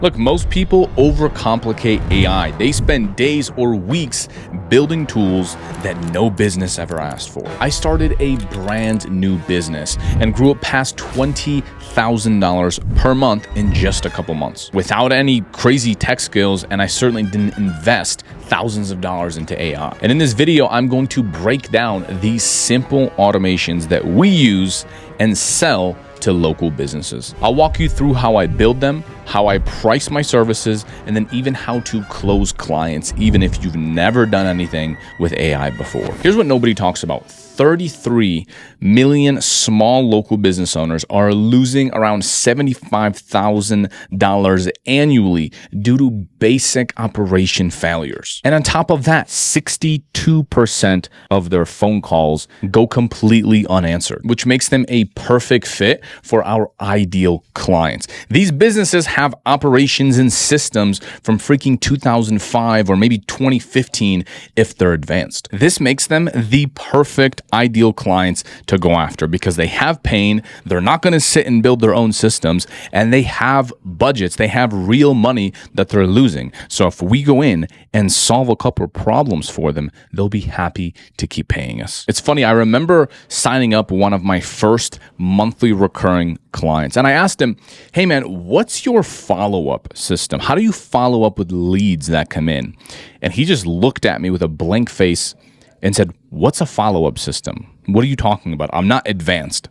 Look, most people overcomplicate AI. They spend days or weeks building tools that no business ever asked for. I started a brand new business and grew it past $20,000 per month in just a couple months without any crazy tech skills, and I certainly didn't invest thousands of dollars into AI. And in this video, I'm going to break down these simple automations that we use and sell to local businesses. I'll walk you through how I build them, how I price my services, and then even how to close clients, even if you've never done anything with AI before. Here's what nobody talks about. 33 million small local business owners are losing around $75,000 annually due to basic operation failures. And on top of that, 62% of their phone calls go completely unanswered, which makes them a perfect fit for our ideal clients. These businesses have operations and systems from freaking 2005 or maybe 2015 if they're advanced. This makes them the perfect ideal clients to go after because they have pain, they're not going to sit and build their own systems, and they have budgets, they have real money that they're losing. So if we go in and solve a couple of problems for them, they'll be happy to keep paying us. It's funny, I remember signing up one of my first monthly recurring clients, and I asked him, hey man, what's your follow-up system? How do you follow up with leads that come in? And he just looked at me with a blank face and said, what's a follow-up system? What are you talking about? I'm not advanced.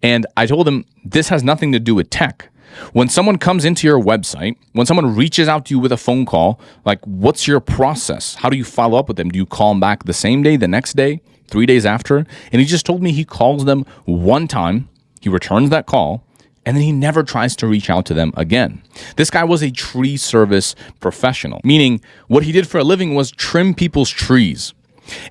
And I told him, this has nothing to do with tech. When someone comes into your website, when someone reaches out to you with a phone call, like, what's your process? How do you follow up with them? Do you call them back the same day, the next day, 3 days after? And he just told me he calls them one time, he returns that call, and then he never tries to reach out to them again. This guy was a tree service professional, meaning what he did for a living was trim people's trees.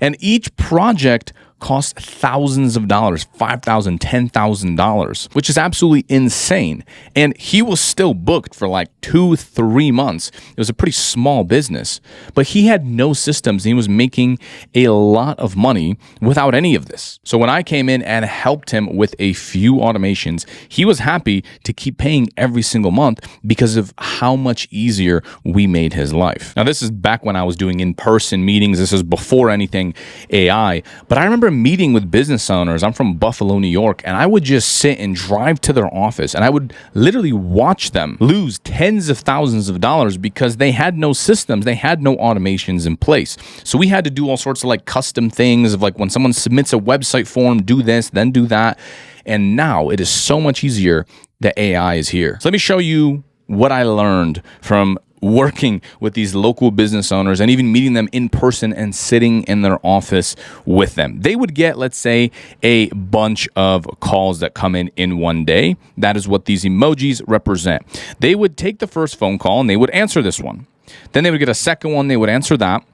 And each project cost thousands of dollars, $5,000, $10,000, which is absolutely insane. And he was still booked for like 2-3 months. It was a pretty small business, but he had no systems. He was making a lot of money without any of this. So when I came in and helped him with a few automations, he was happy to keep paying every single month because of how much easier we made his life. Now, this is back when I was doing in-person meetings. This is before anything AI, but I remember meeting with business owners. I'm from Buffalo, New York, and I would just sit and drive to their office, and I would literally watch them lose tens of thousands of dollars because they had no systems, they had no automations in place. So we had to do all sorts of like custom things of like when someone submits a website form, do this, then do that. And now it is so much easier that AI is here. So let me show you what I learned from working with these local business owners and even meeting them in person and sitting in their office with them. They would get, let's say, a bunch of calls that come in one day. That is what these emojis represent. They would take the first phone call and they would answer this one. Then they would get a second one, they would answer that.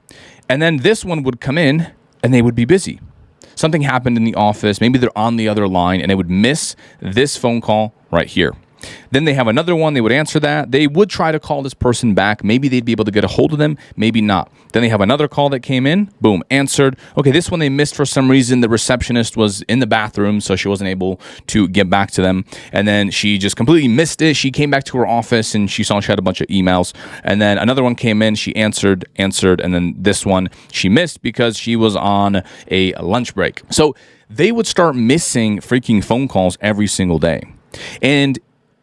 And then this one would come in and they would be busy. Something happened in the office, maybe they're on the other line, and they would miss this phone call right here. Then they have another one, they would answer that. They would try to call this person back. Maybe they'd be able to get a hold of them, maybe not. Then they have another call that came in, boom, answered. Okay, this one they missed for some reason. The receptionist was in the bathroom, so she wasn't able to get back to them. And then she just completely missed it. She came back to her office and she saw she had a bunch of emails. And then another one came in, she answered, and then this one she missed because she was on a lunch break. So they would start missing freaking phone calls every single day. And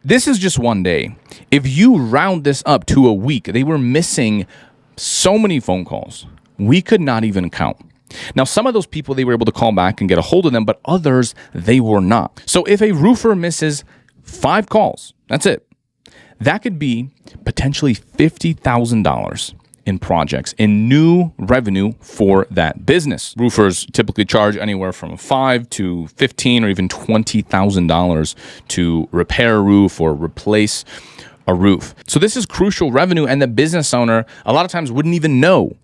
this is just one day. If you round this up to a week, they were missing so many phone calls. We could not even count. Now, some of those people, they were able to call back and get a hold of them, but others, they were not. So if a roofer misses 5 calls, that's it. That could be potentially $50,000 in projects, in new revenue for that business. Roofers typically charge anywhere from $5,000 to $15,000 or even $20,000 to repair a roof or replace a roof. So this is crucial revenue, and the business owner a lot of times wouldn't even know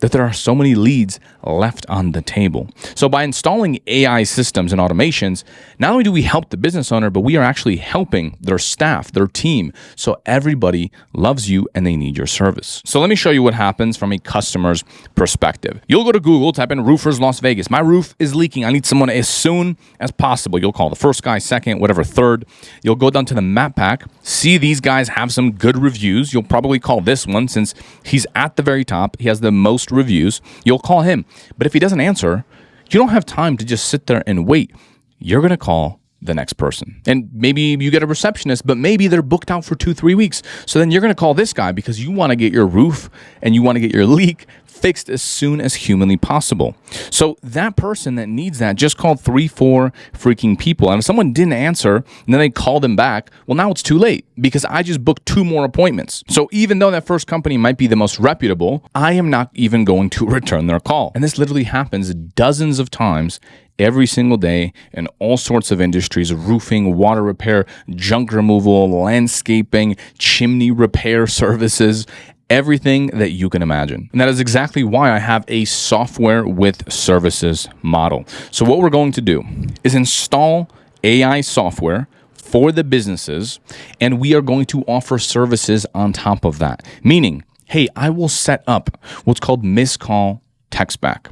that there are so many leads left on the table. So by installing AI systems and automations, not only do we help the business owner, but we are actually helping their staff, their team. So everybody loves you and they need your service. So let me show you what happens from a customer's perspective. You'll go to Google, type in roofers Las Vegas. My roof is leaking. I need someone as soon as possible. You'll call the first guy, second, whatever, third. You'll go down to the map pack, see these guys have some good reviews. You'll probably call this one since he's at the very top. He has the most reviews. You'll call him. But if he doesn't answer, you don't have time to just sit there and wait. You're going to call the next person. And maybe you get a receptionist, but maybe they're booked out for 2-3 weeks. So then you're going to call this guy because you want to get your roof and you want to get your leak fixed as soon as humanly possible. So that person that needs that just called 3-4 freaking people. And if someone didn't answer and then they call them back, well, now it's too late because I just booked 2 more appointments. So even though that first company might be the most reputable, I am not even going to return their call. And this literally happens dozens of times every single day in all sorts of industries: roofing, water repair, junk removal, landscaping, chimney repair services, everything that you can imagine. And that is exactly why I have a software with services model. So what we're going to do is install AI software for the businesses, and we are going to offer services on top of that. Meaning, hey, I will set up what's called missed call text back.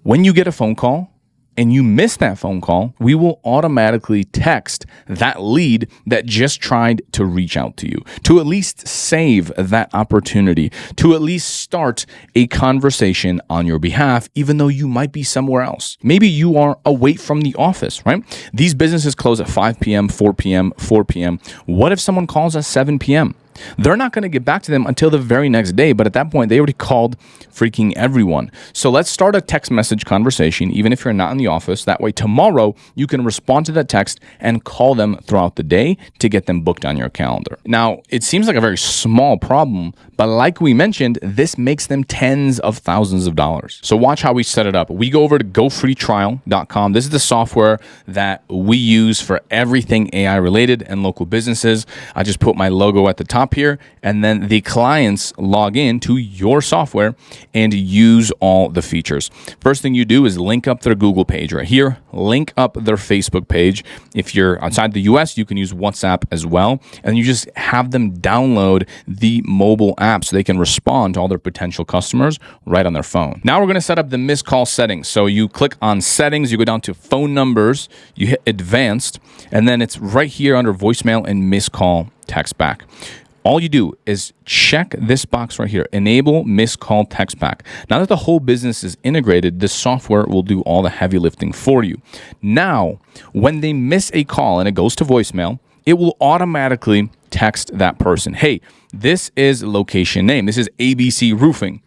When you get a phone call, and you miss that phone call, we will automatically text that lead that just tried to reach out to you to at least save that opportunity, to at least start a conversation on your behalf, even though you might be somewhere else. Maybe you are away from the office, right? These businesses close at 5 p.m., 4 p.m., 4 p.m. What if someone calls at 7 p.m.? They're not going to get back to them until the very next day, but at that point, they already called freaking everyone. So let's start a text message conversation, even if you're not in the office. That way, tomorrow, you can respond to that text and call them throughout the day to get them booked on your calendar. Now, it seems like a very small problem, but like we mentioned, this makes them tens of thousands of dollars. So watch how we set it up. We go over to gofreetrial.com. This is the software that we use for everything AI related and local businesses. I just put my logo at the top here, and then the clients log in to your software and use all the features. First thing you do is link up their Google page right here, link up their Facebook page. If you're outside the US, you can use WhatsApp as well, and you just have them download the mobile app so they can respond to all their potential customers right on their phone. Now we're going to set up the missed call settings. So you click on settings, you go down to phone numbers, you hit advanced, and then it's right here under voicemail and missed call text back. All you do is check this box right here, enable missed call text back. Now that the whole business is integrated, the software will do all the heavy lifting for you. Now, when they miss a call and it goes to voicemail, it will automatically text that person, hey, this is location name. This is ABC Roofing.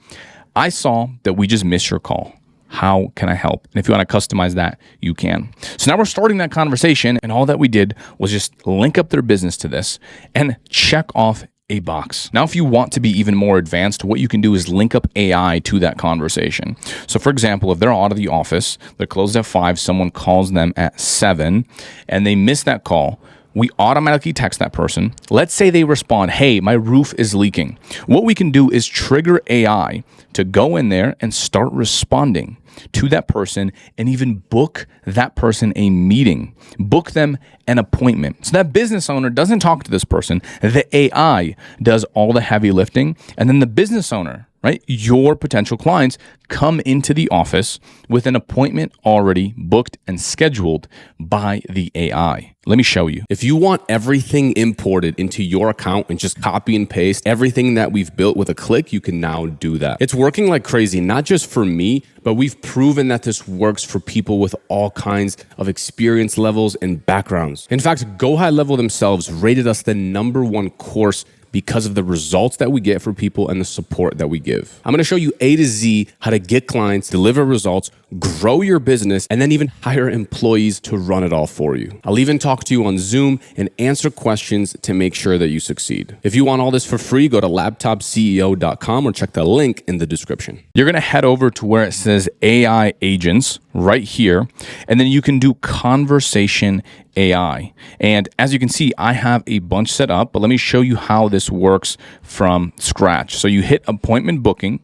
I saw that we just missed your call. How can I help? And if you want to customize that, you can. So now we're starting that conversation, and all that we did was just link up their business to this and check off a box. Now, if you want to be even more advanced, what you can do is link up AI to that conversation. So for example, if they're out of the office, they're closed at 5, someone calls them at 7, and they miss that call, we automatically text that person. Let's say they respond, hey, my roof is leaking. What we can do is trigger AI to go in there and start responding to that person and even book that person a meeting, book them an appointment. So that business owner doesn't talk to this person. The AI does all the heavy lifting. And then the business owner, right, your potential clients come into the office with an appointment already booked and scheduled by the AI. Let me show you. If you want everything imported into your account and just copy and paste everything that we've built with a click, you can now do that. It's working like crazy, not just for me, but we've proven that this works for people with all kinds of experience levels and backgrounds. In fact, GoHighLevel themselves rated us the #1 course because of the results that we get for people and the support that we give. I'm going to show you A to Z how to get clients, deliver results, grow your business, and then even hire employees to run it all for you. I'll even talk to you on Zoom and answer questions to make sure that you succeed. If you want all this for free, go to laptopceo.com or check the link in the description. You're going to head over to where it says AI agents right here, and then you can do conversation AI. And as you can see, I have a bunch set up, but let me show you how this works from scratch. So you hit appointment booking,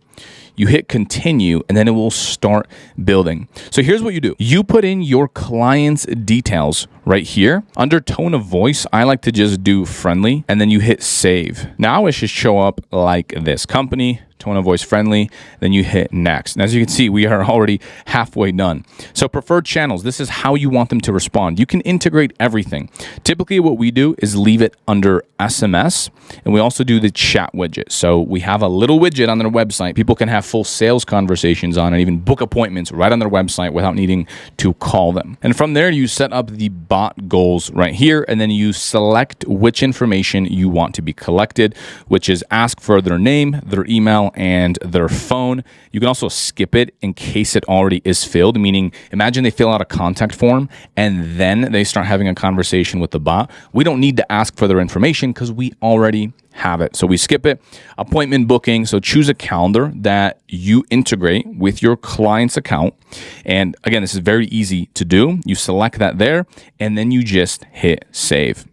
you hit continue, and then it will start building. So here's what you do. You put in your client's details right here. Under tone of voice, I like to just do friendly, and then you hit save. Now it should show up like this: company, tone of voice friendly, then you hit next. And as you can see, we are already halfway done. So preferred channels, this is how you want them to respond. You can integrate everything. Typically what we do is leave it under SMS, and we also do the chat widget. So we have a little widget on their website. People can have full sales conversations on it, even book appointments right on their website without needing to call them. And from there, you set up the bot goals right here, and then you select which information you want to be collected, which is ask for their name, their email, and their phone. You can also skip it in case it already is filled, meaning imagine they fill out a contact form and then they start having a conversation with the bot. We don't need to ask for their information because we already have it. So we skip it. Appointment booking. So choose a calendar that you integrate with your client's account. And again, this is very easy to do. You select that there, and then you just hit save.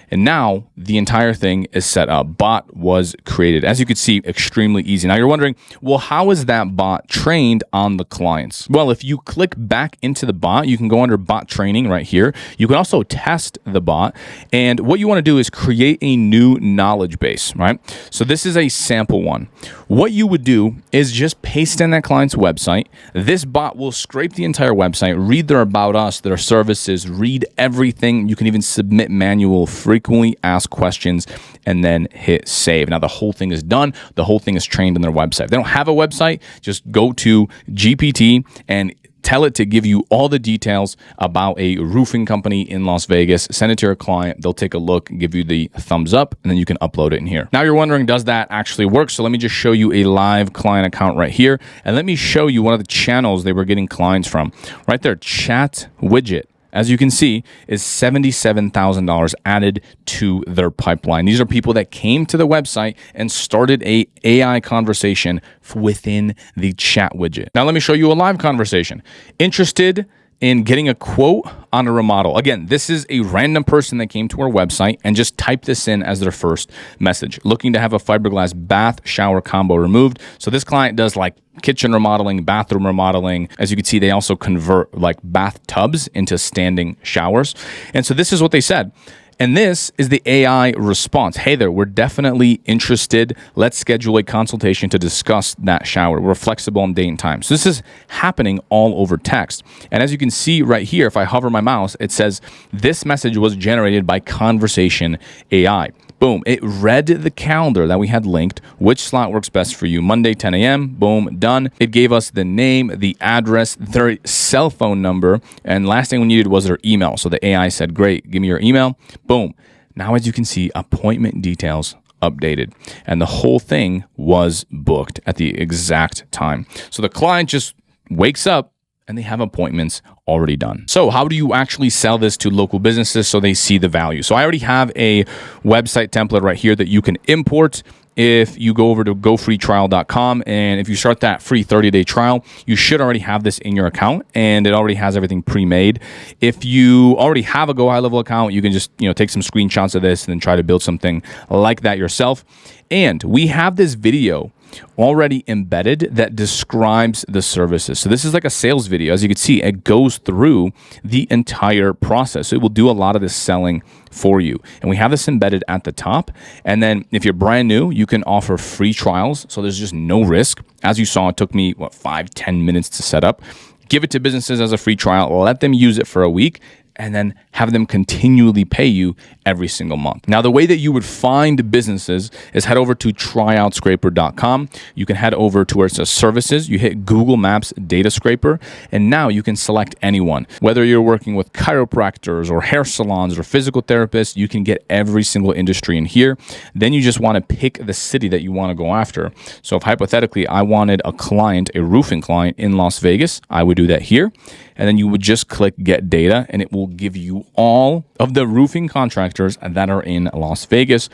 And now the entire thing is set up. Bot was created. As you can see, extremely easy. Now you're wondering, well, how is that bot trained on the clients? Well, if you click back into the bot, you can go under bot training right here. You can also test the bot. And what you want to do is create a new knowledge base, right? So this is a sample one. What you would do is just paste in that client's website. This bot will scrape the entire website, read their about us, their services, read everything. You can even submit manual, frequently asked questions, and then hit save. Now the whole thing is done. The whole thing is trained on their website. If they don't have a website, just go to GPT and tell it to give you all the details about a roofing company in Las Vegas. Send it to your client. They'll take a look, give you the thumbs up, and then you can upload it in here. Now you're wondering, does that actually work? So let me just show you a live client account right here. And let me show you one of the channels they were getting clients from. Right there, chat widget, as you can see, is $77,000 added to their pipeline. These are people that came to the website and started a AI conversation within the chat widget. Now let me show you a live conversation. Interested in getting a quote on a remodel. Again, this is a random person that came to our website and just typed this in as their first message. Looking to have a fiberglass bath shower combo removed. So this client does like kitchen remodeling, bathroom remodeling. As you can see, they also convert like bathtubs into standing showers. And so this is what they said. And this is the AI response. Hey there, we're definitely interested. Let's schedule a consultation to discuss that shower. We're flexible on date and time. So this is happening all over text. And as you can see right here, if I hover my mouse, it says this message was generated by conversation AI. Boom, it read the calendar that we had linked, which slot works best for you. Monday, 10 a.m., boom, done. It gave us the name, the address, their cell phone number, and last thing we needed was their email. So the AI said, great, give me your email. Boom. Now, as you can see, appointment details updated, and the whole thing was booked at the exact time. So the client just wakes up and they have appointments already done. So how do you actually sell this to local businesses so they see the value? So I already have a website template right here that you can import. If you go over to gofreetrial.com, and if you start that free 30-day trial, you should already have this in your account, and it already has everything pre-made. If you already have a GoHighLevel account, you can just take some screenshots of this and then try to build something like that yourself. And we have this video already embedded that describes the services. So this is like a sales video. As you can see, it goes through the entire process. So it will do a lot of this selling for you. And we have this embedded at the top. And then if you're brand new, you can offer free trials. So there's just no risk. As you saw, it took me 5-10 minutes to set up. Give it to businesses as a free trial. Let them use it for a week, and then have them continually pay you every single month. Now, the way that you would find businesses is head over to tryoutscraper.com. You can head over to where it says services. You hit Google Maps data scraper, and now you can select anyone. Whether you're working with chiropractors or hair salons or physical therapists, you can get every single industry in here. Then you just want to pick the city that you want to go after. So if hypothetically I wanted a client, a roofing client in Las Vegas, I would do that here. And then you would just click get data, and it will give you all of the roofing contractors that are in Las Vegas,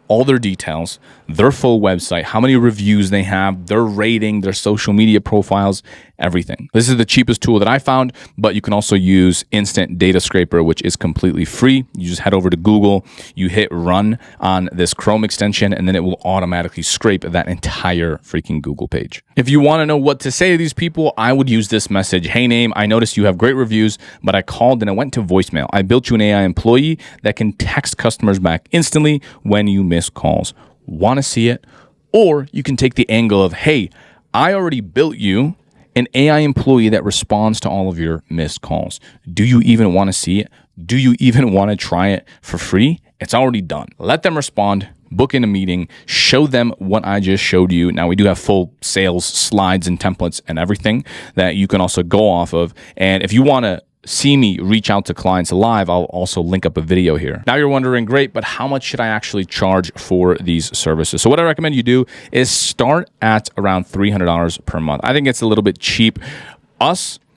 all their details, their full website, how many reviews they have, their rating, their social media profiles, everything. This is the cheapest tool that I found, but you can also use Instant Data Scraper, which is completely free. You just head over to Google, you hit run on this Chrome extension, and then it will automatically scrape that entire freaking Google page. If you want to know what to say to these people, I would use this message. Hey, name, I noticed you have great reviews, but I called and it went to voicemail. I built you an AI employee that can text customers back instantly when you miss calls. Want to see it? Or you can take the angle of, hey, I already built you an AI employee that responds to all of your missed calls. Do you even want to see it? Do you even want to try it for free? It's already done. Let them respond, book in a meeting, show them what I just showed you. Now, we do have full sales slides and templates and everything that you can also go off of. And if you want to see me reach out to clients live, I'll also link up a video here. Now you're wondering, great, but how much should I actually charge for these services? So what I recommend you do is start at around $300 per month. I think it's a little bit cheap.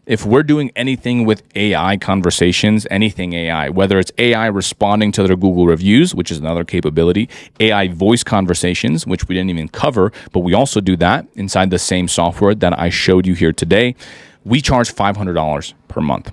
If we're doing anything with AI conversations, anything AI, whether it's AI responding to their Google reviews, which is another capability, AI voice conversations, which we didn't even cover, but we also do that inside the same software that I showed you here today, we charge $500 per month.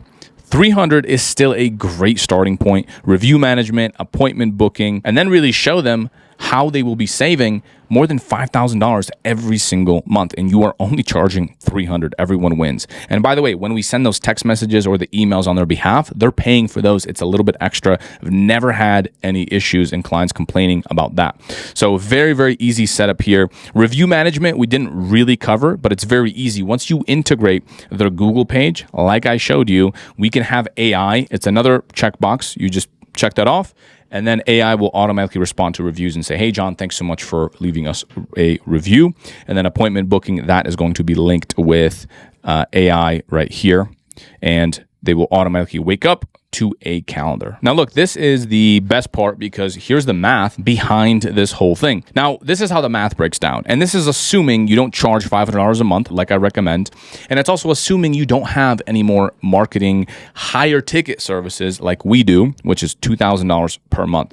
$300 is still a great starting point. Review management, appointment booking, and then really show them how they will be saving more than $5,000 every single month. And you are only charging $300. Everyone wins. And by the way, when we send those text messages or the emails on their behalf, they're paying for those. It's a little bit extra. I've never had any issues and clients complaining about that. So very, very easy setup here. Review management, we didn't really cover, but it's very easy. Once you integrate their Google page, like I showed you, we can have AI. It's another checkbox. You just check that off. And then AI will automatically respond to reviews and say, hey, John, thanks so much for leaving us a review. And then appointment booking, that is going to be linked with AI right here. And they will automatically wake up to a calendar. Now, look, this is the best part because here's the math behind this whole thing. Now, this is how the math breaks down. And this is assuming you don't charge $500 a month, like I recommend. And it's also assuming you don't have any more marketing, higher ticket services like we do, which is $2,000 per month.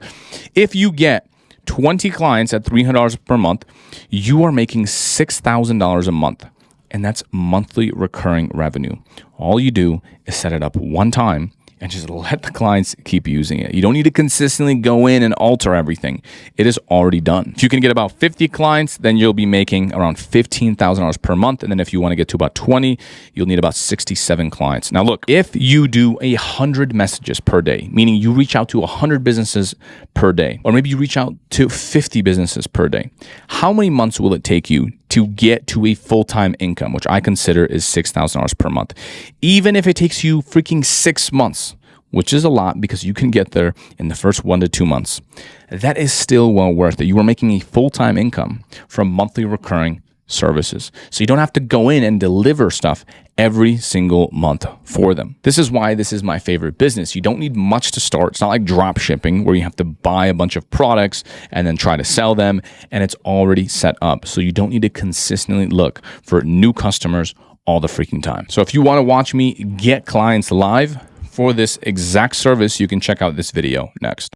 If you get 20 clients at $300 per month, you are making $6,000 a month. And that's monthly recurring revenue. All you do is set it up one time and just let the clients keep using it. You don't need to consistently go in and alter everything. It is already done. If you can get about 50 clients, then you'll be making around $15,000 per month. And then if you want to get to about 20, you'll need about 67 clients. Now look, if you do 100 messages per day, meaning you reach out to 100 businesses per day, or maybe you reach out to 50 businesses per day, how many months will it take you to get to a full-time income, which I consider is $6,000 per month? Even if it takes you freaking 6 months, which is a lot because you can get there in the first 1 to 2 months, that is still well worth it. You are making a full-time income from monthly recurring services. So you don't have to go in and deliver stuff every single month for them. This is why this is my favorite business. You don't need much to start. It's not like drop shipping where you have to buy a bunch of products and then try to sell them, and it's already set up. So you don't need to consistently look for new customers all the freaking time. So if you want to watch me get clients live for this exact service, you can check out this video next.